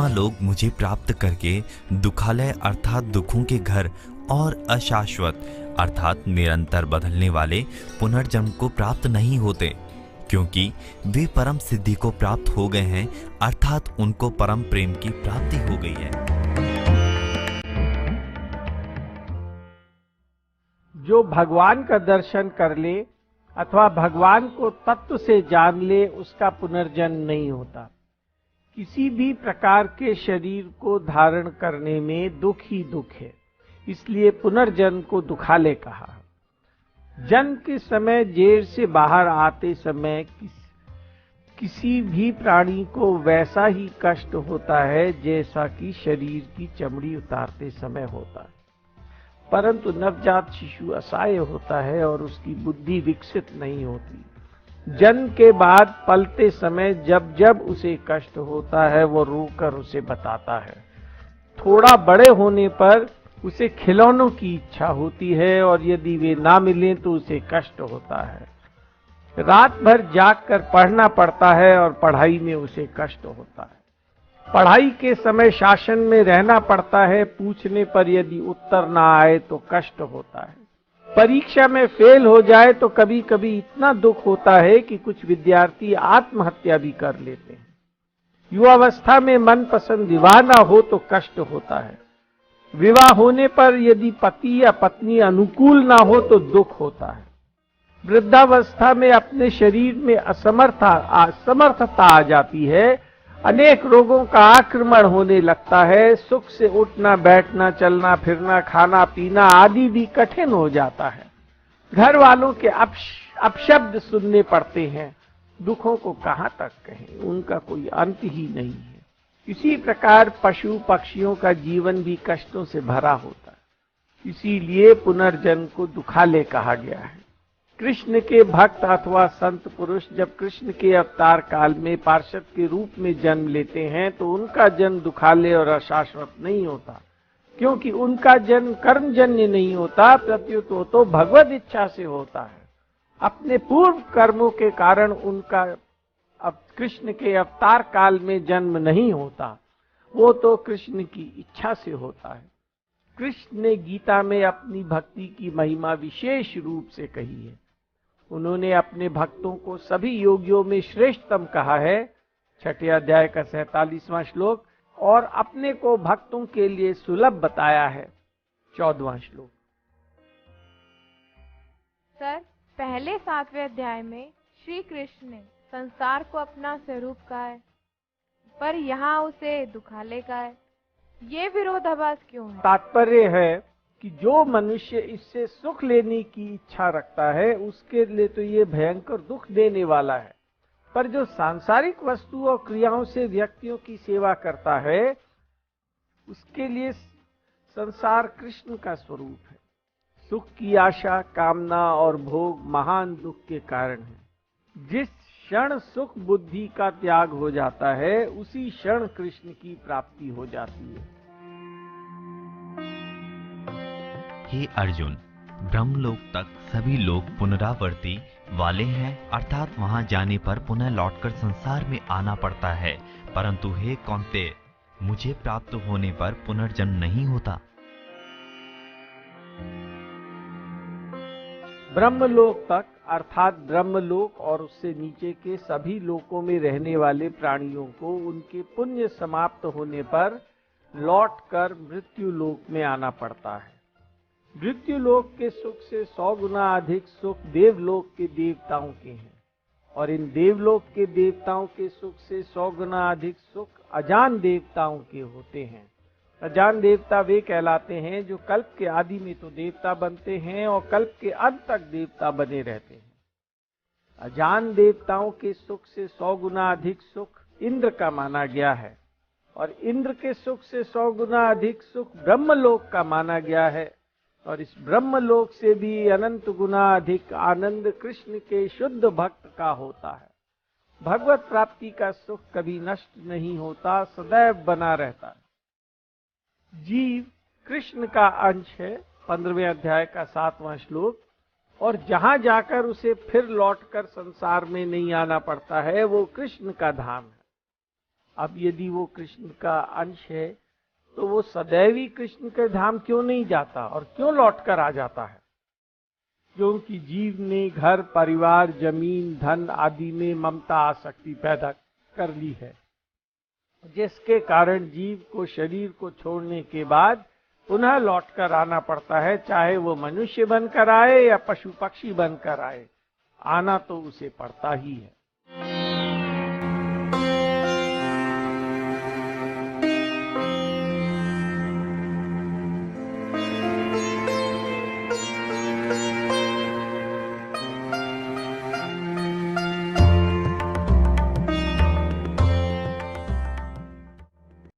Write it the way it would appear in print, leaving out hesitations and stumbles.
आत्मा लोग मुझे प्राप्त करके दुखालय अर्थात दुखों के घर और अशाश्वत अर्थात निरंतर बदलने वाले पुनर्जन्म को प्राप्त नहीं होते, क्योंकि वे परम सिद्धि को प्राप्त हो गए हैं, अर्थात उनको परम प्रेम की प्राप्ति हो गई है। जो भगवान का दर्शन कर ले अथवा भगवान को तत्व से जान ले, उसका पुनर्जन्म नहीं होता। किसी भी प्रकार के शरीर को धारण करने में दुख ही दुख है, इसलिए पुनर्जन्म को दुखालय कहा। जन्म के समय जेल से बाहर आते समय किसी भी प्राणी को वैसा ही कष्ट होता है जैसा कि शरीर की चमड़ी उतारते समय होता है, परंतु नवजात शिशु असहाय होता है और उसकी बुद्धि विकसित नहीं होती। जन्म के बाद पलते समय जब जब उसे कष्ट होता है वो रोकर उसे बताता है। थोड़ा बड़े होने पर उसे खिलौनों की इच्छा होती है और यदि वे ना मिलें तो उसे कष्ट होता है। रात भर जागकर पढ़ना पड़ता है और पढ़ाई में उसे कष्ट होता है। पढ़ाई के समय शासन में रहना पड़ता है, पूछने पर यदि उत्तर ना आए तो कष्ट होता है। परीक्षा में फेल हो जाए तो कभी कभी इतना दुख होता है कि कुछ विद्यार्थी आत्महत्या भी कर लेते हैं। युवावस्था में मनपसंद विवाह ना हो तो कष्ट होता है। विवाह होने पर यदि पति या पत्नी अनुकूल ना हो तो दुख होता है। वृद्धावस्था में अपने शरीर में असमर्थता आ जाती है, अनेक रोगों का आक्रमण होने लगता है, सुख से उठना बैठना चलना फिरना खाना पीना आदि भी कठिन हो जाता है। घर वालों के अपशब्द सुनने पड़ते हैं, दुखों को कहां तक कहें, उनका कोई अंत ही नहीं है। इसी प्रकार पशु पक्षियों का जीवन भी कष्टों से भरा होता है, इसीलिए पुनर्जन्म को दुखालय कहा गया है। कृष्ण के भक्त अथवा संत पुरुष जब कृष्ण के अवतार काल में पार्षद के रूप में जन्म लेते हैं तो उनका जन्म दुखालय और अशाश्वत नहीं होता, क्योंकि उनका जन्म कर्मजन्य नहीं होता, प्रत्युत तो भगवत इच्छा से होता है। अपने पूर्व कर्मों के कारण उनका अब कृष्ण के अवतार काल में जन्म नहीं होता, वो तो कृष्ण की इच्छा से होता है। कृष्ण ने गीता में अपनी भक्ति की महिमा विशेष रूप से कही है। उन्होंने अपने भक्तों को सभी योगियों में श्रेष्ठतम कहा है, 6 अध्याय का 47वां श्लोक, और अपने को भक्तों के लिए सुलभ बताया है, 14वां श्लोक। सर, पहले 7वें अध्याय में श्री कृष्ण ने संसार को अपना स्वरूप कहा है, पर यहाँ उसे दुखालय कहा है। ये विरोधाभास क्यों है? तात्पर्य है कि जो मनुष्य इससे सुख लेने की इच्छा रखता है उसके लिए तो ये भयंकर दुख देने वाला है, पर जो सांसारिक वस्तु और क्रियाओं से व्यक्तियों की सेवा करता है उसके लिए संसार कृष्ण का स्वरूप है। सुख की आशा, कामना और भोग महान दुख के कारण है। जिस क्षण सुख बुद्धि का त्याग हो जाता है उसी क्षण कृष्ण की प्राप्ति हो जाती है। हे अर्जुन, ब्रह्मलोक तक सभी लोग पुनरावर्ती वाले हैं, अर्थात वहां जाने पर पुनः लौटकर संसार में आना पड़ता है, परंतु हे कौन्तेय, मुझे प्राप्त होने पर पुनर्जन्म नहीं होता। ब्रह्मलोक तक अर्थात ब्रह्मलोक और उससे नीचे के सभी लोकों में रहने वाले प्राणियों को उनके पुण्य समाप्त होने पर लौटकर मृत्यु लोक में आना पड़ता है। मृत्यु लोक के सुख से 100 गुना अधिक सुख देवलोक के देवताओं के हैं, और इन देवलोक के देवताओं के सुख से 100 गुना अधिक सुख अजान देवताओं के होते हैं। अजान देवता वे कहलाते हैं जो कल्प के आदि में तो देवता बनते हैं और कल्प के अंत तक देवता बने रहते हैं। अजान देवताओं के सुख से 100 गुना अधिक सुख इंद्र का माना गया है, और इंद्र के सुख से 100 गुना अधिक सुख ब्रह्मलोक का माना गया है, और इस ब्रह्मलोक से भी अनंत गुना अधिक आनंद कृष्ण के शुद्ध भक्त का होता है। भगवत प्राप्ति का सुख कभी नष्ट नहीं होता, सदैव बना रहता है। जीव कृष्ण का अंश है, 15वें अध्याय का 7वां श्लोक, और जहां जाकर उसे फिर लौटकर संसार में नहीं आना पड़ता है वो कृष्ण का धाम है। अब यदि वो कृष्ण का अंश है तो वो सदैव ही कृष्ण के धाम क्यों नहीं जाता और क्यों लौट कर आ जाता है? क्योंकि जीव ने घर परिवार जमीन धन आदि में ममता आसक्ति पैदा कर ली है, जिसके कारण जीव को शरीर को छोड़ने के बाद पुनः लौट कर आना पड़ता है, चाहे वो मनुष्य बनकर आए या पशु पक्षी बनकर आए, आना तो उसे पड़ता ही है।